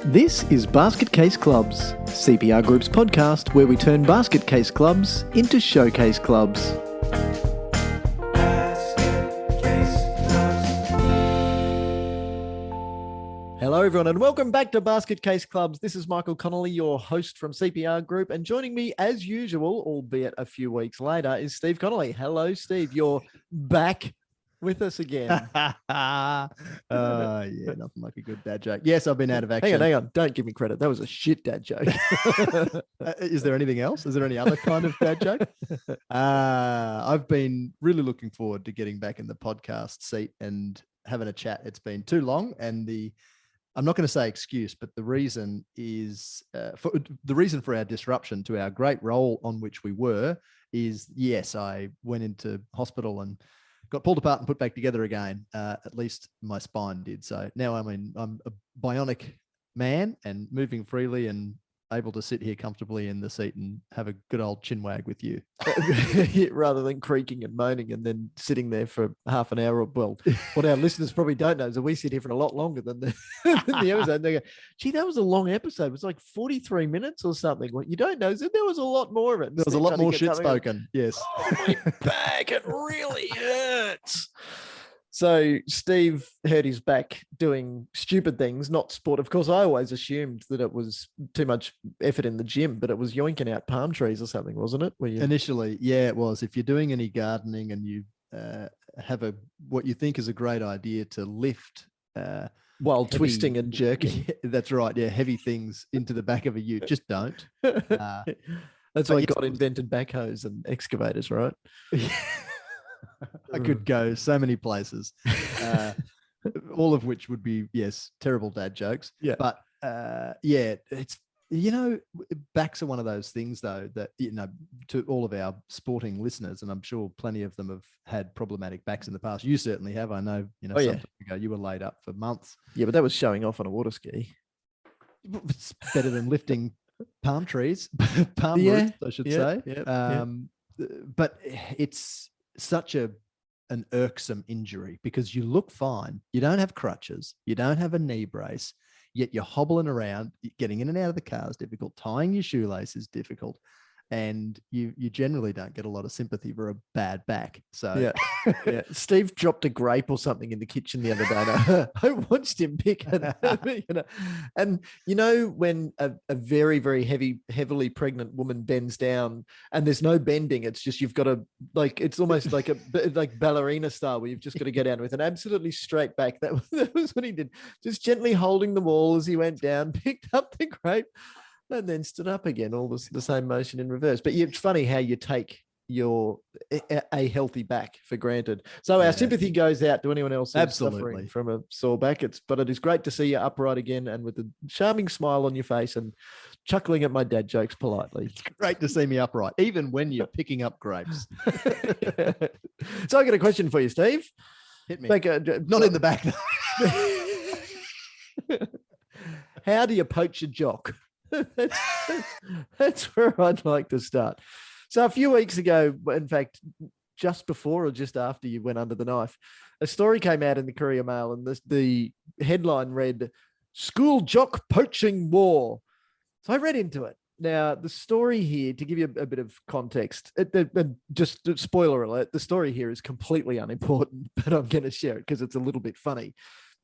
This is Basket Case Clubs, CPR Group's podcast where we turn basket case clubs into showcase clubs. Hello everyone and welcome back to Basket Case Clubs. This is Michael Connolly, your host from CPR Group, and joining me as usual, albeit a few weeks later, is Steve Connolly. Hello Steve, you're back with us again. Yeah, nothing like a good dad joke. Yes, I've been out of action. Hang on. Don't give me credit. That was a shit dad joke. Is there anything else? Is there any other kind of dad joke? I've been really looking forward to getting back in the podcast seat and having a chat. It's been too long, and I'm not going to say excuse, but the reason is for our disruption to our great role on which we were is, yes, I went into hospital and got pulled apart and put back together again. At least my spine did. So now I'm a bionic man and moving freely and able to sit here comfortably in the seat and have a good old chin wag with you. Rather than creaking and moaning and then sitting there for half an hour. Well, what our listeners probably don't know is that we sit here for a lot longer than the episode. They go, gee, that was a long episode. It was like 43 minutes or something. What you don't know is that there was a lot more of it. There was a lot more shit spoken. Yes. Oh, my back, it really hurts. So Steve hurt his back doing stupid things, not sport. Of course, I always assumed that it was too much effort in the gym, but it was yoinking out palm trees or something, wasn't it? Initially, yeah, it was. If you're doing any gardening and you have what you think is a great idea to lift while twisting and jerking. Yeah, that's right. Yeah, heavy things into the back of a ute. Just don't. That's why God invented backhoes and excavators, right? I could go so many places, all of which would be, yes, terrible dad jokes. Yeah. But it's, backs are one of those things though, that, to all of our sporting listeners, and I'm sure plenty of them have had problematic backs in the past. You certainly have. I know, some time ago you were laid up for months. Yeah, but that was showing off on a water ski. It's better than lifting palm trees, roots, I should say. Yeah. But it's such an irksome injury because you look fine. You don't have crutches. You don't have a knee brace, yet you're hobbling around. Getting in and out of the car is difficult. Tying your shoelace is difficult. And you generally don't get a lot of sympathy for a bad back. So yeah. Steve dropped a grape or something in the kitchen the other day. I watched him pick it. And when a very, very heavily pregnant woman bends down and there's no bending, it's just you've got to it's almost like like ballerina style where you've just got to go down with an absolutely straight back. That was what he did. Just gently holding the wall as he went down, picked up the grape, and then stood up again, all the same motion in reverse. But it's funny how you take a healthy back for granted. So our sympathy goes out to anyone else who's suffering from a sore back. But it is great to see you upright again and with a charming smile on your face and chuckling at my dad jokes politely. It's great to see me upright, even when you're picking up grapes. So I got a question for you, Steve. Hit me. Not in the back. How do you poach a jock? That's where I'd like to start. So a few weeks ago, in fact, just before or just after you went under the knife, a story came out in the Courier Mail, and the headline read, "School Jock Poaching War." So I read into it. Now, the story here, to give you a bit of context, just spoiler alert, the story here is completely unimportant, but I'm going to share it because it's a little bit funny.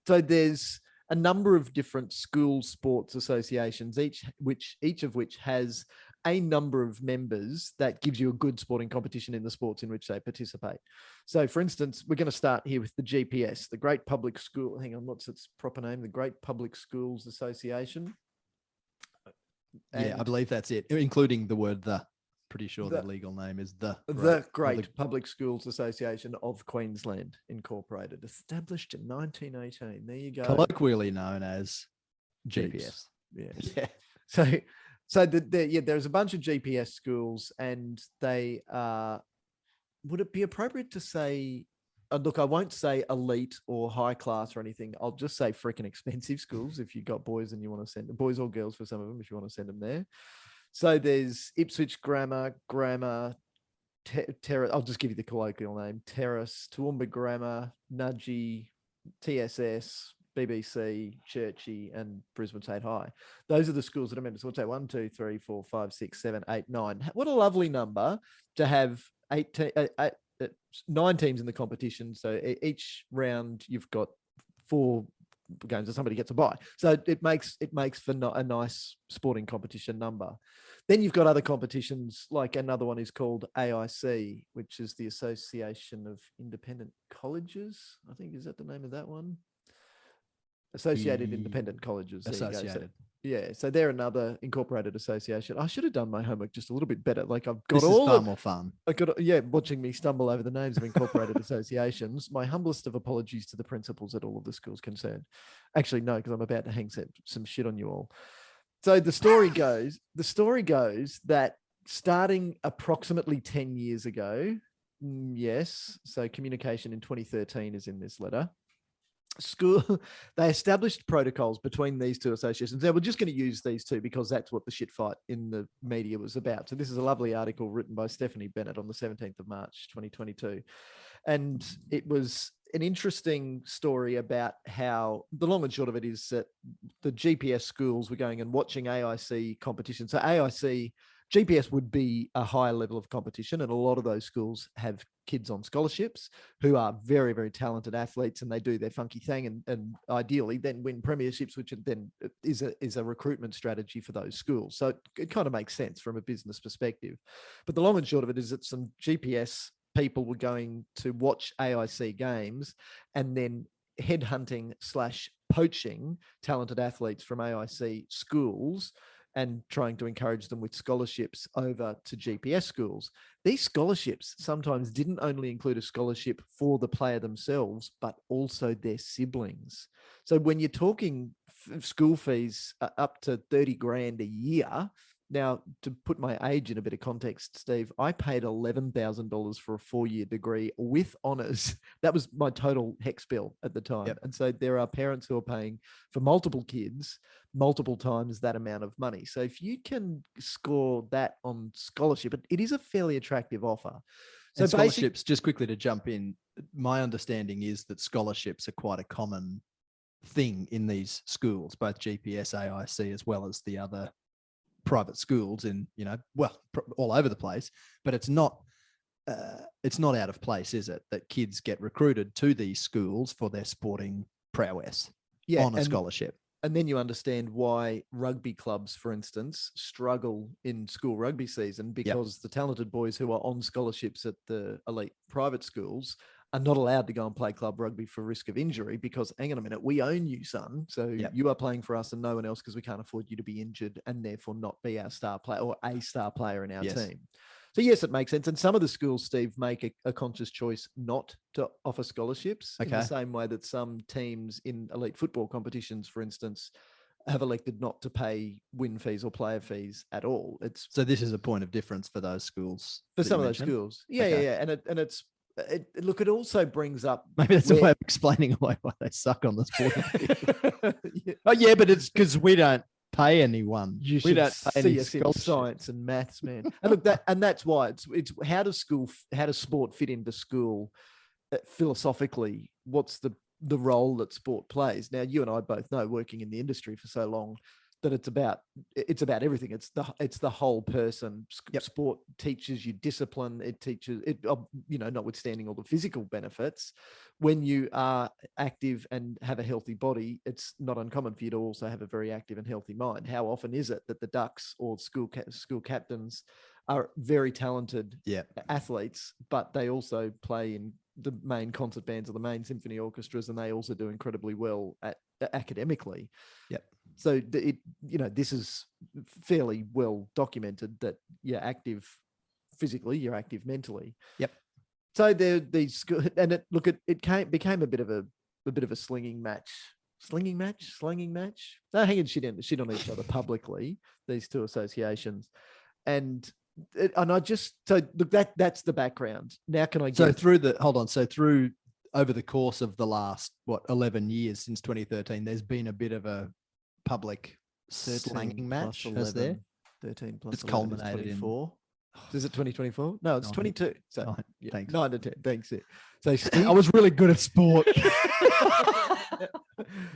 So there's a number of different school sports associations, each of which has a number of members that gives you a good sporting competition in the sports in which they participate. So, for instance, we're going to start here with the GPS, the Great Public School. Hang on, what's its proper name? The Great Public Schools Association. I believe that's it, including the word "the." Pretty sure the legal name is the Great Public Schools Association of Queensland Incorporated, established in 1918. There you go. Colloquially known as GPS. Yeah. So there's a bunch of GPS schools, and they are. Would it be appropriate to say? Look, I won't say elite or high class or anything. I'll just say freaking expensive schools. If you've got boys and you want to send boys or girls for some of them, if you want to send them there. So there's Ipswich Grammar, I'll just give you the colloquial name, Terrace, Toowoomba Grammar, Nudgee, TSS, BBC, Churchy, and Brisbane State High. Those are the schools that are members. So we'll say 1, 2, 3, 4, 5, 6, 7, 8, 9. What a lovely number to have 9 teams in the competition. So each round you've got 4 games and somebody gets a bye. So it makes for a nice sporting competition number. Then you've got other competitions, like another one is called AIC, which is the Association of Independent Colleges. I think, is that the name of that one? Associated Independent Colleges. Associated. So they're another incorporated association. I should have done my homework just a little bit better. Like I've got this is far more fun. I got watching me stumble over the names of incorporated associations. My humblest of apologies to the principals at all of the schools concerned. Actually, no, because I'm about to hang some shit on you all. So the story goes that starting approximately 10 years ago, yes, so communication in 2013 is in this letter. They established protocols between these two associations. Now, we're just going to use these two because that's what the shit fight in the media was about. So this is a lovely article written by Stephanie Bennett on the 17th of March, 2022. And it was an interesting story about how the long and short of it is that the GPS schools were going and watching AIC competition. So GPS would be a higher level of competition, and a lot of those schools have kids on scholarships who are very, very talented athletes, and they do their funky thing and ideally then win premierships, which then is a recruitment strategy for those schools. So it kind of makes sense from a business perspective. But the long and short of it is that some GPS people were going to watch AIC games and then headhunting / poaching talented athletes from AIC schools and trying to encourage them with scholarships over to GPS schools. These scholarships sometimes didn't only include a scholarship for the player themselves, but also their siblings. So when you're talking school fees up to 30 grand a year, now, to put my age in a bit of context, Steve, I paid $11,000 for a 4-year degree with honours. That was my total HECS bill at the time. Yep. And so there are parents who are paying for multiple kids, multiple times that amount of money. So if you can score that on scholarship, it is a fairly attractive offer. So and scholarships, just quickly to jump in, my understanding is that scholarships are quite a common thing in these schools, both GPS, AIC, as well as the other private schools in, all over the place, but it's not out of place, is it, that kids get recruited to these schools for their sporting prowess on a scholarship? And then you understand why rugby clubs, for instance, struggle in school rugby season, because the talented boys who are on scholarships at the elite private schools are not allowed to go and play club rugby for risk of injury because, hang on a minute, we own you, son. So you are playing for us and no one else because we can't afford you to be injured and therefore not be our star player or a star player in our team. So yes, it makes sense. And some of the schools, Steve, make a conscious choice not to offer scholarships in the same way that some teams in elite football competitions, for instance, have elected not to pay win fees or player fees at all. So this is a point of difference for those schools. For some of those schools. Yeah. And it's, look, it also brings up, maybe that's a way of explaining away why they suck on the sporting field. Oh yeah, but it's because we don't pay anyone. We don't pay any science and maths, man. And look, that's why it's how does sport fit into school philosophically? What's the role that sport plays? Now, you and I both know, working in the industry for so long, that it's about everything. It's the whole person. Sport teaches you discipline. It teaches it, notwithstanding all the physical benefits. When you are active and have a healthy body, it's not uncommon for you to also have a very active and healthy mind. How often is it that the Ducks or school captains are very talented athletes, but they also play in the main concert bands or the main symphony orchestras, and they also do incredibly well academically. Yep. So this is fairly well documented that you're active physically, you're active mentally. Yep. So these, and it became a bit of a slinging match. Slinging match. They're hanging shit on each other publicly, these two associations, and that's the background. Now, can I get through over the course of the last 11 years since 2013, there's been a bit of a public slanging match, has there? 13 plus it's 11 culminated is 24. Is it 2024? No, it's 22. So 9 to 10. Thanks. So Steve, I was really good at sport.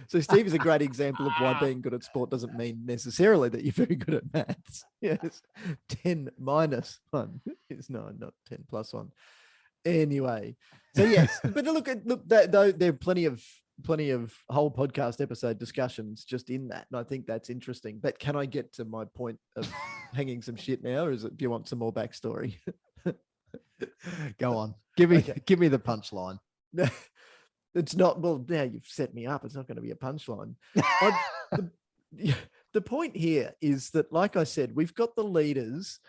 So Steve is a great example of why being good at sport doesn't mean necessarily that you're very good at maths. Yes, 10 minus 1 is no, not 10 plus 1. Anyway, so yes, but look, there are plenty of whole podcast episode discussions just in that, and I think that's interesting. But can I get to my point of hanging some shit now, or do you want some more backstory? Go on, give me Okay. give me the punchline. It's not, well, now you've set me up. It's not going to be a punchline. The point here is that, like I said, we've got the leaders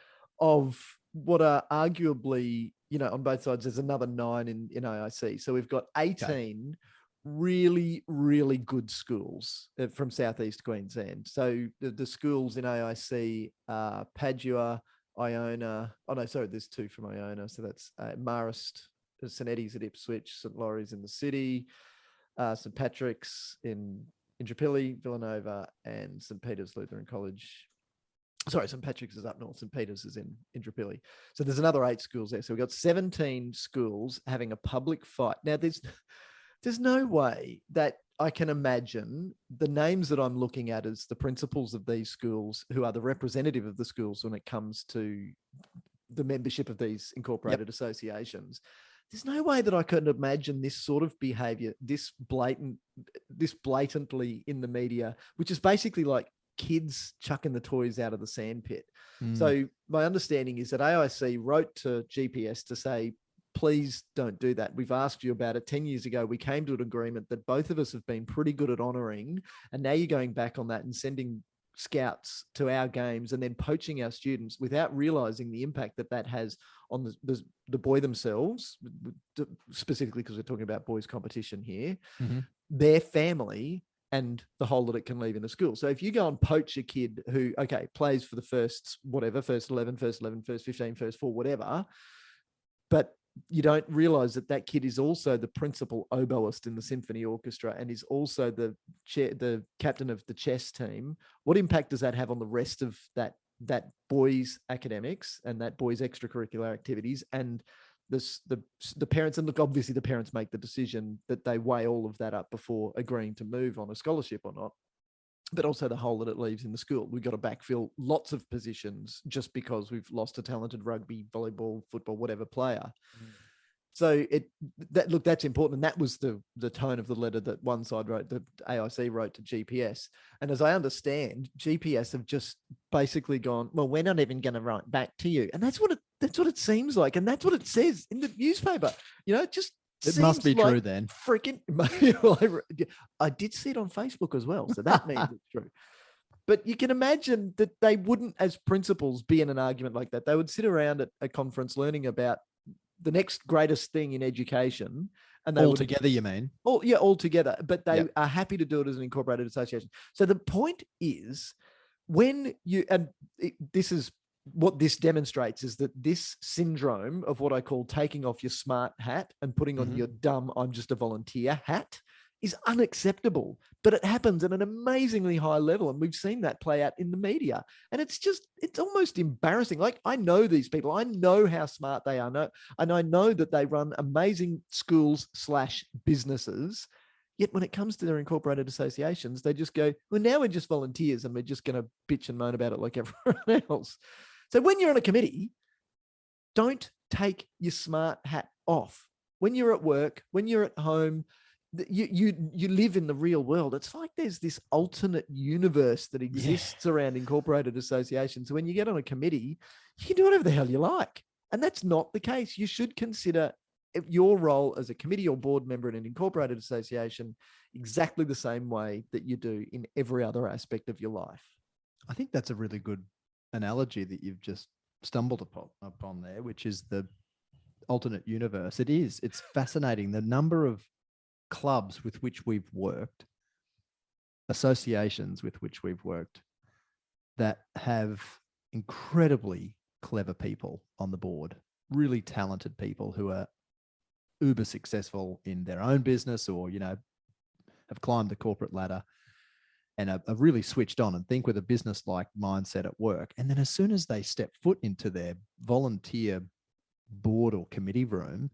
of what are arguably, on both sides, there's another 9 in AIC. So we've got 18 really, really good schools from Southeast Queensland. So the schools in AIC are Padua, Iona. Oh, no, sorry, there's 2 from Iona. So that's Marist, St Eddie's at Ipswich, St Laurie's in the city, St Patrick's in Indooroopilly, Villanova, and St Peter's Lutheran College. Sorry, St Patrick's is up north. St Peter's is in Indooroopilly. So there's another 8 schools there. So we've got 17 schools having a public fight. Now, there's no way that I can imagine the names that I'm looking at as the principals of these schools, who are the representative of the schools when it comes to the membership of these incorporated associations. There's no way that I could imagine this sort of behavior, this blatantly in the media, which is basically like kids chucking the toys out of the sandpit. So my understanding is that AIC wrote to GPS to say, please don't do that. We've asked you about it 10 years ago. We came to an agreement that both of us have been pretty good at honoring. And now you're going back on that and sending scouts to our games and then poaching our students without realizing the impact that has on the boy themselves, specifically because we're talking about boys competition here, their family, and the hole that it can leave in the school. So if you go and poach a kid who, plays for the first 11, first 15, first 4, whatever, but you don't realize that kid is also the principal oboist in the symphony orchestra and is also the captain of the chess team. What impact does that have on the rest of that boy's academics and that boy's extracurricular activities? And the parents, and look, obviously the parents make the decision that they weigh all of that up before agreeing to move on a scholarship or not. But also the hole that it leaves in the school. We've got to backfill lots of positions just because we've lost a talented rugby, volleyball, football, whatever player. So that's important. And that was the tone of the letter that one side wrote, the AIC wrote to GPS. And as I understand, GPS have just basically gone, well, we're not even going to write back to you. And that's what it seems like. And that's what it says in the newspaper. It must be true then. Freaking, I did see it on Facebook as well. So that means it's true. But you can imagine that they wouldn't, as principals, be in an argument like that. They would sit around at a conference learning about the next greatest thing in education. And they all together, you mean? All together. But they are happy to do it as an incorporated association. So the point is, this is what this demonstrates, is that this syndrome of what I call taking off your smart hat and putting on your dumb, I'm just a volunteer hat, is unacceptable. But it happens at an amazingly high level. And we've seen that play out in the media. And it's almost embarrassing. Like, I know these people. I know how smart they are. And I know that they run amazing schools / businesses. Yet when it comes to their incorporated associations, they just go, well, now we're just volunteers and we're just going to bitch and moan about it like everyone else. So when you're on a committee, don't take your smart hat off. When you're at work, when you're at home, you live in the real world. It's like there's this alternate universe that exists around incorporated associations. So when you get on a committee, you can do whatever the hell you like. And that's not the case. You should consider your role as a committee or board member in an incorporated association exactly the same way that you do in every other aspect of your life. I think that's a really good analogy that you've just stumbled upon there, which is the alternate universe. It's fascinating, the number of clubs with which we've worked, associations with which we've worked, that have incredibly clever people on the board, really talented people who are uber successful in their own business or, have climbed the corporate ladder and are really switched on and think with a business-like mindset at work. And then as soon as they step foot into their volunteer board or committee room,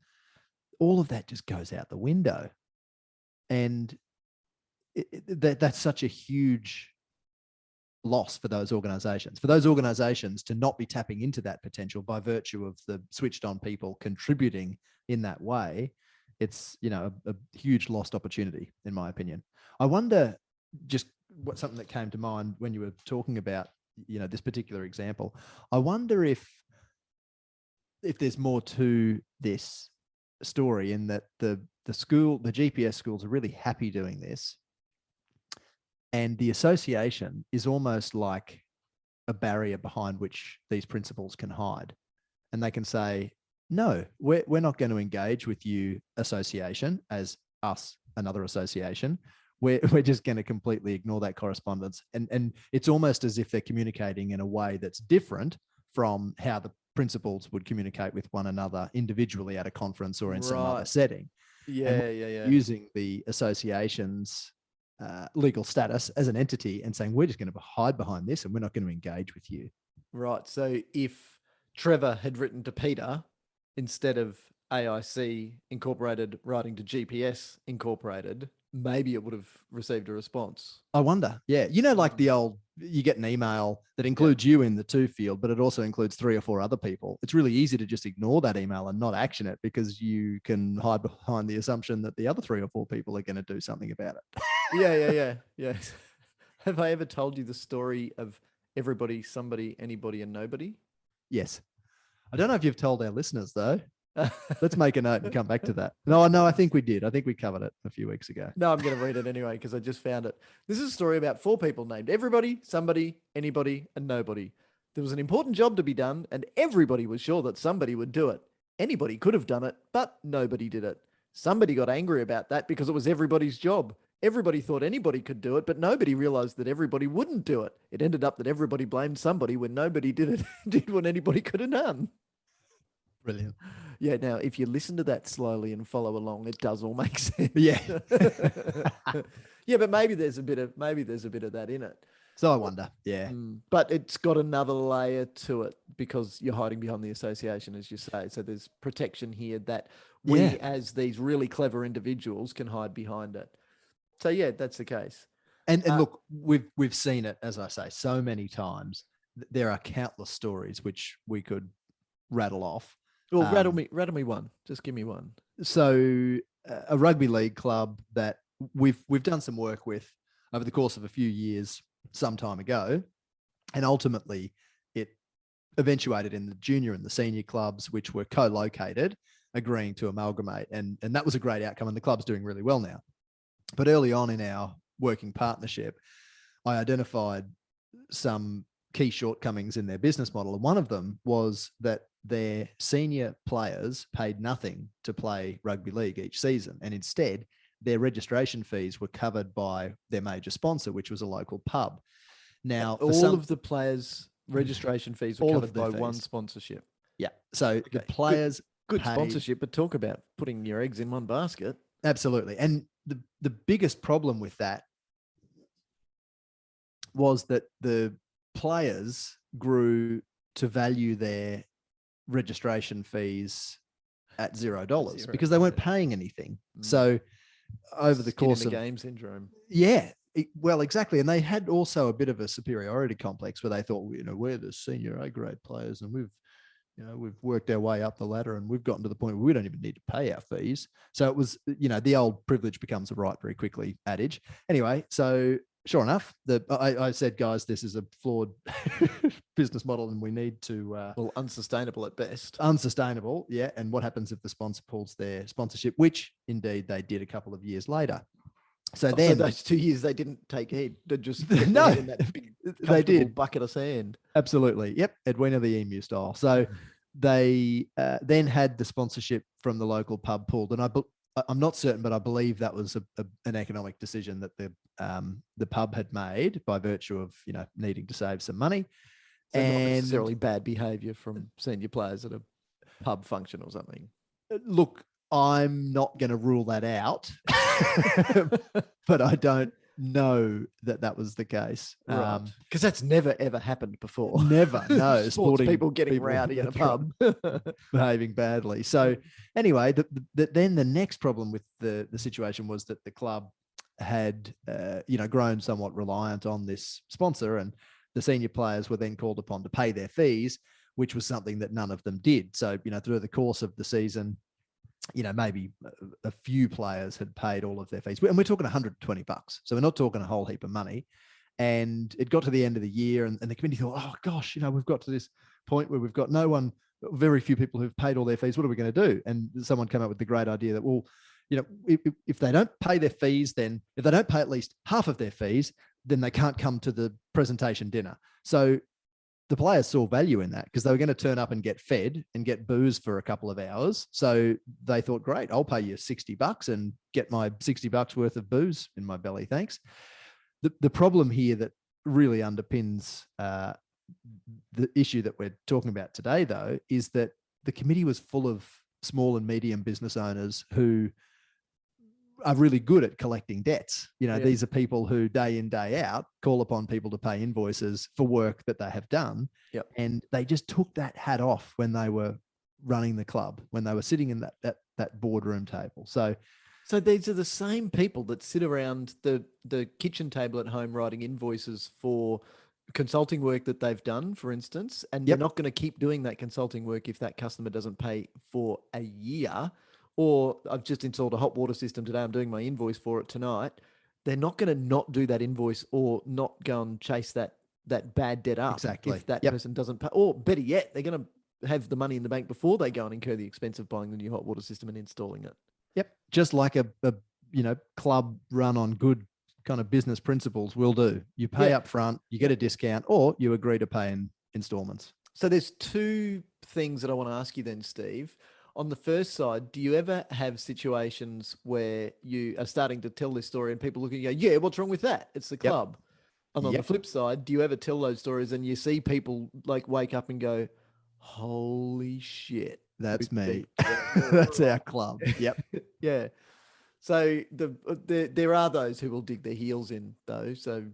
all of that just goes out the window. And that's such a huge loss for those organizations to not be tapping into that potential by virtue of the switched on people contributing in that way. It's, a huge lost opportunity, in my opinion. I wonder, just what something that came to mind when you were talking about, this particular example. I wonder if there's more to this story, in that the GPS schools are really happy doing this, and the association is almost like a barrier behind which these principals can hide. And they can say, no, we're not going to engage with you, association, as us, another association. We're just going to completely ignore that correspondence. And it's almost as if they're communicating in a way that's different from how the principals would communicate with one another individually at a conference or in some other setting. Yeah. Using the association's legal status as an entity and saying, we're just going to hide behind this and we're not going to engage with you. Right. So if Trevor had written to Peter instead of AIC Incorporated writing to GPS Incorporated, maybe it would have received a response. I wonder. Yeah. Like you get an email that includes you in the to field, but it also includes 3 or 4 other people. It's really easy to just ignore that email and not action it, because you can hide behind the assumption that the other 3 or 4 people are going to do something about it. Yeah. Have I ever told you the story of everybody, somebody, anybody, and nobody? Yes. I don't know if you've told our listeners, though. Let's make a note and come back to that. No, I think we did. I think we covered it a few weeks ago. No, I'm going to read it anyway because I just found it. This is a story about 4 people named everybody, somebody, anybody, and nobody. There was an important job to be done, and everybody was sure that somebody would do it. Anybody could have done it, but nobody did it. Somebody got angry about that because it was everybody's job. Everybody thought anybody could do it, but nobody realized that everybody wouldn't do it. It ended up that everybody blamed somebody when nobody did what anybody could have done. Brilliant. Yeah. Now, if you listen to that slowly and follow along, it does all make sense. Yeah. Yeah, but maybe there's a bit of that in it. So I wonder. Yeah. But it's got another layer to it because you're hiding behind the association, as you say. So there's protection here that we, as these really clever individuals, can hide behind it. So yeah, that's the case. And look, we've seen it, as I say, so many times. There are countless stories which we could rattle off. Well, rattle me one. Just give me one. So a rugby league club that we've done some work with over the course of a few years, some time ago, and ultimately it eventuated in the junior and the senior clubs, which were co-located, agreeing to amalgamate, and that was a great outcome, and the club's doing really well now. But early on in our working partnership, I identified some key shortcomings in their business model. And one of them was that their senior players paid nothing to play rugby league each season. And instead, their registration fees were covered by their major sponsor, which was a local pub. Now, all of the players' registration fees were covered by one sponsorship. Yeah. So the players good sponsorship, but talk about putting your eggs in one basket. Absolutely. And the biggest problem with that was that the players grew to value their registration fees at $0 because they weren't paying anything. So over the course of game syndrome. Yeah, well, exactly. And they had also a bit of a superiority complex where they thought, we're the senior A grade players and we've worked our way up the ladder and we've gotten to the point where we don't even need to pay our fees. So it was, the old privilege becomes a right very quickly adage. Anyway, so sure enough, I said, guys, this is a flawed business model and we need to... unsustainable at best. Unsustainable, yeah. And what happens if the sponsor pulls their sponsorship, which indeed they did a couple of years later. So then those 2 years they didn't take heed. They just no, in that big they did bucket of sand. Absolutely. Yep. Edwina the Emu style. So they then had the sponsorship from the local pub pulled. And I'm not certain, but I believe that was an economic decision that the pub had made by virtue of, needing to save some money. So and not necessarily bad behavior from senior players at a pub function or something. Look, I'm not going to rule that out, but I don't know that was the case. Right. Because that's never, ever happened before. Never, no. Sporting people getting rowdy in a pub. Behaving badly. So anyway, then the next problem with the situation was that the club had, grown somewhat reliant on this sponsor, and the senior players were then called upon to pay their fees, which was something that none of them did. So, through the course of the season, maybe a few players had paid all of their fees. And we're talking $120. So we're not talking a whole heap of money. And it got to the end of the year, and the committee thought, oh gosh, we've got to this point where we've got very few people who've paid all their fees. What are we going to do? And someone came up with the great idea that, well, if they don't pay their fees, then if they don't pay at least half of their fees, then they can't come to the presentation dinner. So the players saw value in that because they were going to turn up and get fed and get booze for a couple of hours. So they thought, great, I'll pay you $60 and get my $60 worth of booze in my belly. Thanks. The problem here that really underpins the issue that we're talking about today, though, is that the committee was full of small and medium business owners who are really good at collecting debts. These are people who day in, day out call upon people to pay invoices for work that they have done. Yep. And they just took that hat off when they were running the club, when they were sitting in that boardroom table. So these are the same people that sit around the kitchen table at home writing invoices for consulting work that they've done, for instance, and you're not going to keep doing that consulting work if that customer doesn't pay for a year. Or I've just installed a hot water system today, I'm doing my invoice for it tonight. They're not going to not do that invoice or not go and chase that bad debt up. Exactly. If that person doesn't pay. Or better yet, they're going to have the money in the bank before they go and incur the expense of buying the new hot water system and installing it. Yep. Just like a club run on good kind of business principles will do. You pay up front, you get a discount, or you agree to pay in installments. So there's two things that I want to ask you then, Steve. On the first side, do you ever have situations where you are starting to tell this story and people look and go, yeah, what's wrong with that? It's the club. And on the flip side, do you ever tell those stories and you see people like wake up and go, holy shit. That's me. That's our club. Yep. Yeah. So there are those who will dig their heels in, though. So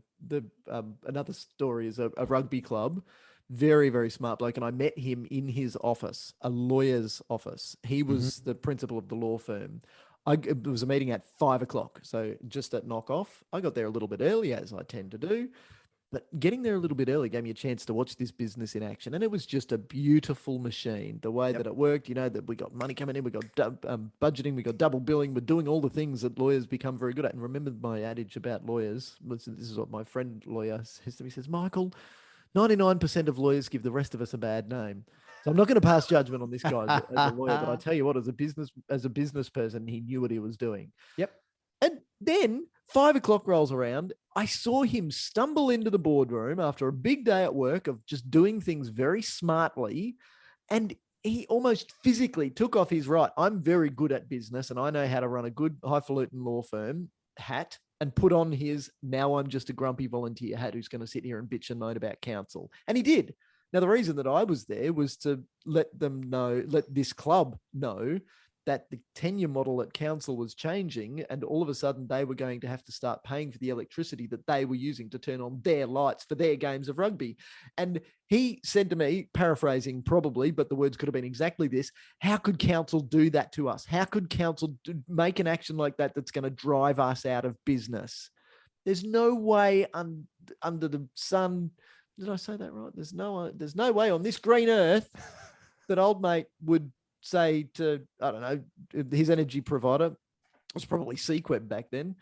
another story is a rugby club, very, very smart bloke, and I met him in his office, a lawyer's office. He was the principal of the law firm. It was a meeting at 5:00, so just at knock off. I got there a little bit early, as I tend to do. But getting there a little bit early gave me a chance to watch this business in action. And it was just a beautiful machine. The way that it worked, that we got money coming in, we got budgeting, we got double billing, we're doing all the things that lawyers become very good at. And remember my adage about lawyers. Listen, this is what my friend lawyer says to me. He says, Michael, 99% of lawyers give the rest of us a bad name. So I'm not going to pass judgment on this guy as a lawyer, but I tell you what, as a business person, he knew what he was doing. Yep. And then 5:00 rolls around. I saw him stumble into the boardroom after a big day at work of just doing things very smartly. And he almost physically took off his I'm very good at business and I know how to run a good highfalutin law firm hat and put on his, now I'm just a grumpy volunteer hat who's going to sit here and bitch and moan about council. And he did. Now, the reason that I was there was to let this club know that the tenure model at council was changing, and all of a sudden they were going to have to start paying for the electricity that they were using to turn on their lights for their games of rugby. And he said to me, paraphrasing probably, but the words could have been exactly this: how could council do that to us? How could council make an action like that that's going to drive us out of business? There's no way under the sun. Did I say that right? There's no way on this green earth that old mate would say to, I don't know, his energy provider, it was probably Sequeb back then.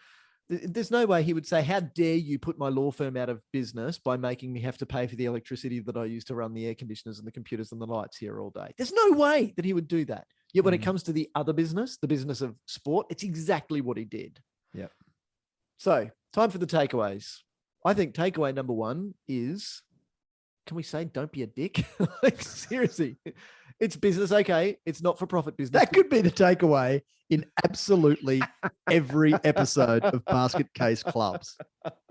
There's no way he would say, how dare you put my law firm out of business by making me have to pay for the electricity that I use to run the air conditioners and the computers and the lights here all day. There's no way that he would do that. Yet when it comes to the other business, the business of sport, it's exactly what he did. Yep. So time for the takeaways. I think takeaway number one is, can we say don't be a dick? Like, seriously, it's business. Okay. It's not for profit business. That could be the takeaway in absolutely every episode of Basket Case Clubs,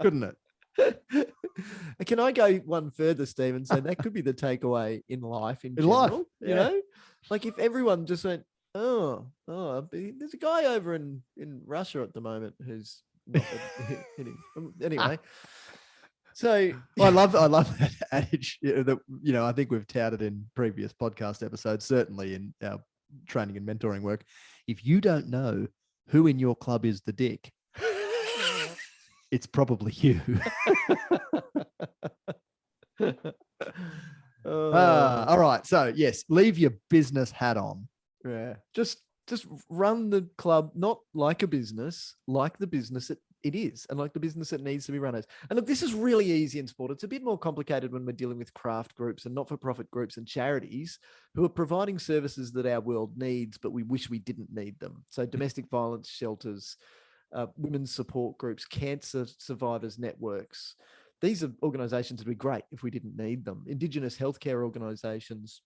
couldn't it? Can I go one further, Steve, and say that could be the takeaway in life in general? Life, yeah. You know, like if everyone just went, oh, there's a guy over in Russia at the moment who's not hitting. Anyway. So I love that adage that, I think we've touted in previous podcast episodes, certainly in our training and mentoring work. If you don't know who in your club is the dick, it's probably you. All right. So yes, leave your business hat on. Yeah. Just run the club not like a business, like the business it is, and like the business it needs to be run as. And look, this is really easy in sport. It's a bit more complicated when we're dealing with craft groups and not-for-profit groups and charities who are providing services that our world needs, but we wish we didn't need them. So domestic violence shelters, women's support groups, cancer survivors networks. These are organizations that would be great if we didn't need them. Indigenous healthcare organizations.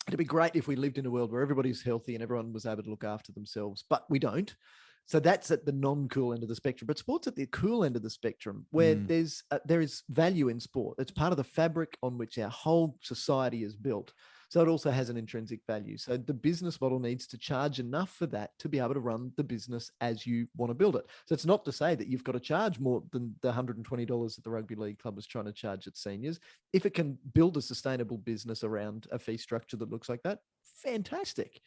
It'd be great if we lived in a world where everybody's healthy and everyone was able to look after themselves, but we don't. So that's at the non-cool end of the spectrum. But sport's at the cool end of the spectrum, where there is value in sport. It's part of the fabric on which our whole society is built. So it also has an intrinsic value. So the business model needs to charge enough for that to be able to run the business as you want to build it. So it's not to say that you've got to charge more than the $120 that the Rugby League Club was trying to charge its seniors. If it can build a sustainable business around a fee structure that looks like that, fantastic.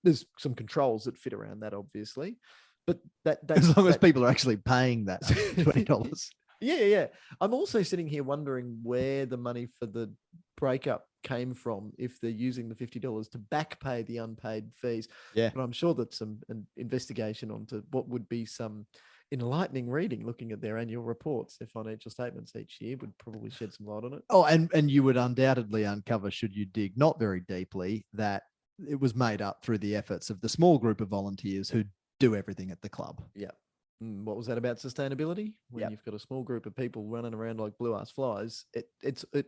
There's some controls that fit around that, obviously. But that's as long as people are actually paying that $20. Yeah. I'm also sitting here wondering where the money for the breakup came from if they're using the $50 to back pay the unpaid fees. Yeah. But I'm sure that an investigation onto what would be some enlightening reading looking at their annual reports, their financial statements each year would probably shed some light on it. Oh, and you would undoubtedly uncover, should you dig not very deeply, that it was made up through the efforts of the small group of volunteers who do everything at the club. Yeah. What was that about sustainability? When you've got a small group of people running around like blue ass flies, the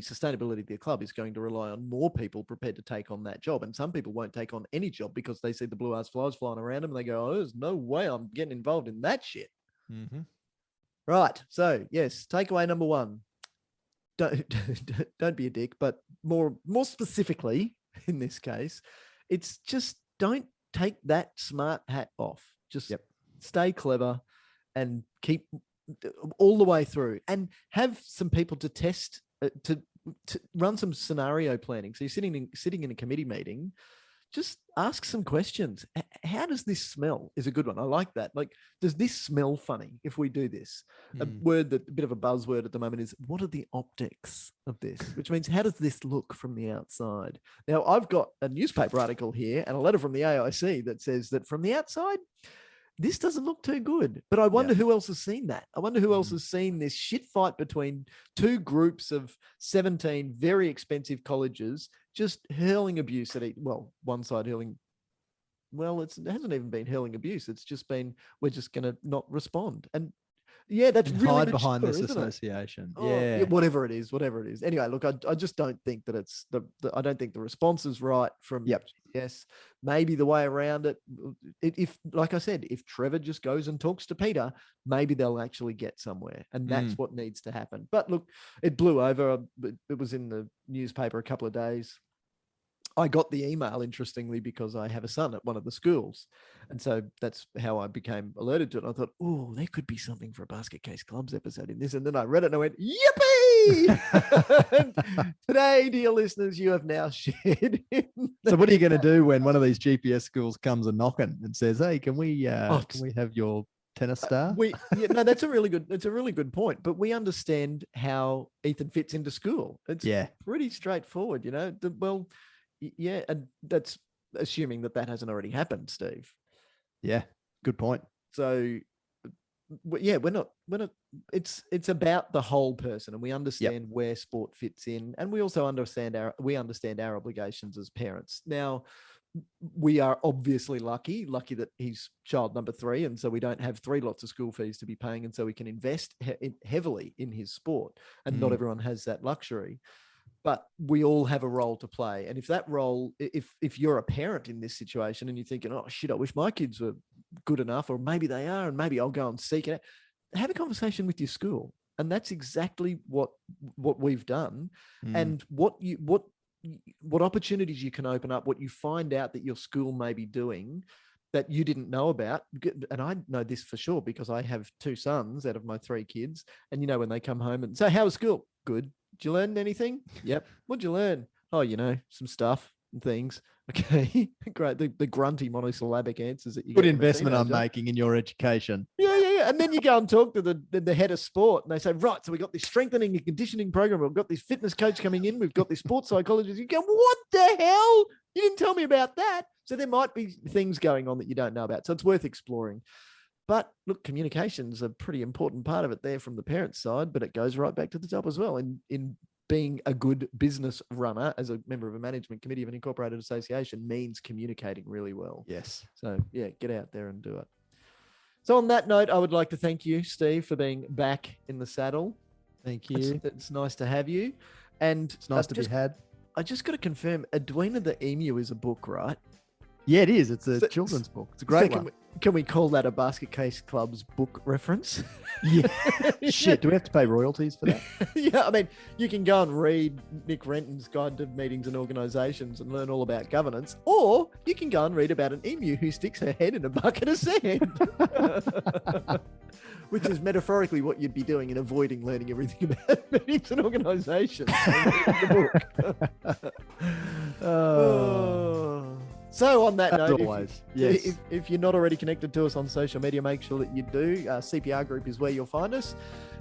sustainability of the club is going to rely on more people prepared to take on that job. And some people won't take on any job because they see the blue ass flies flying around them and they go, oh, there's no way I'm getting involved in that shit. Mm-hmm. Right. So yes, takeaway number one, don't be a dick, but more specifically in this case, it's just don't take that smart hat off. Just stay clever and keep all the way through, and have some people to test, to run some scenario planning. So you're sitting in a committee meeting, just ask some questions. How does this smell is a good one. I like that. Like, does this smell funny if we do this? A bit of a buzzword at the moment is, what are the optics of this? Which means, how does this look from the outside? Now, I've got a newspaper article here and a letter from the AIC that says that from the outside, this doesn't look too good. But I wonder who else has seen that. I wonder who else has seen this shit fight between two groups of 17 very expensive colleges just hurling abuse at one side hurling. Well, it hasn't even been hurling abuse. It's just been, we're just going to not respond. And yeah, that's really hide mature, behind this isn't association. it? Yeah, whatever it is. Anyway, look, I just don't think that it's I don't think the response is right from yes. Maybe the way around it, if like I said, if Trevor just goes and talks to Peter, maybe they'll actually get somewhere, and that's what needs to happen. But look, it blew over. It was in the newspaper a couple of days. I got the email, interestingly, because I have a son at one of the schools. And so that's how I became alerted to it. I thought, oh, there could be something for a Basket Case Clubs episode in this. And then I read it and I went, yippee! Today, dear listeners, you have now shared. So what are you going to do when one of these GPS schools comes a knocking and says, hey, can we have your tennis star? That's a really good point. But we understand how Ethan fits into school. It's pretty straightforward, Yeah, and that's assuming that hasn't already happened, Steve. Yeah, good point. So, we're not. It's about the whole person, and we understand where sport fits in, and we also understand our obligations as parents. Now, we are obviously lucky that he's child number 3, and so we don't have 3 lots of school fees to be paying, and so we can invest heavily in his sport, and not everyone has that luxury. But we all have a role to play. And if that role, if you're a parent in this situation and you're thinking, oh shit, I wish my kids were good enough, or maybe they are, and maybe I'll go and seek it out, have a conversation with your school. And that's exactly what we've done. And what opportunities you can open up, what you find out that your school may be doing that you didn't know about. And I know this for sure because I have 2 sons out of my 3 kids. And when they come home and say, how was school? Good. Did you learn anything? Yep. What'd you learn? Oh, some stuff. things. Okay, great. The grunty monosyllabic answers that you Good get from a investment I'm teenager. making in your education. Yeah. And then you go and talk to the head of sport, and they say, right, so we got this strengthening and conditioning program. We've got this fitness coach coming in. We've got this sports psychologist. You go, what the hell? You didn't tell me about that. So there might be things going on that you don't know about. So it's worth exploring. But look, communication's a pretty important part of it there from the parents' side, but it goes right back to the top as well. In being a good business runner as a member of a management committee of an incorporated association means communicating really well. Yes. So yeah, get out there and do it. So on that note, I would like to thank you, Steve, for being back in the saddle. Thank you. It's nice to have you. And It's nice to be had. I just got to confirm, Edwina the Emu is a book, right? Yeah, it is. It's a So- children's book. It's a great one. Can we call that a Basket Case Club's book reference? Yeah. Shit, do we have to pay royalties for that? Yeah, I mean, you can go and read Nick Renton's Guide to Meetings and Organisations and learn all about governance, or you can go and read about an emu who sticks her head in a bucket of sand, which is metaphorically what you'd be doing in avoiding learning everything about meetings and organisations. So on that As note, always, yes. if you're not already connected to us on social media, make sure that you do. CPR Group is where you'll find us.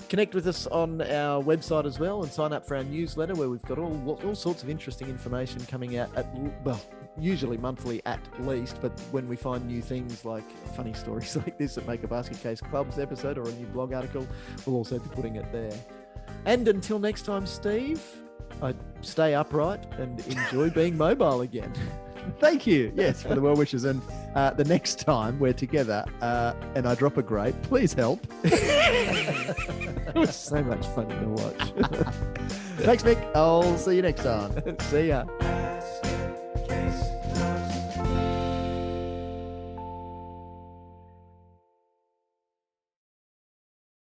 Connect with us on our website as well and sign up for our newsletter where we've got all sorts of interesting information coming out usually monthly at least, but when we find new things like funny stories like this that make a Basket Case Clubs episode or a new blog article, we'll also be putting it there. And until next time, Steve, stay upright and enjoy being mobile again. Thank you. Yes, for the well wishes. And the next time we're together and I drop a grape, please help. It was so much fun to watch. Thanks, Mick. I'll see you next time. See ya.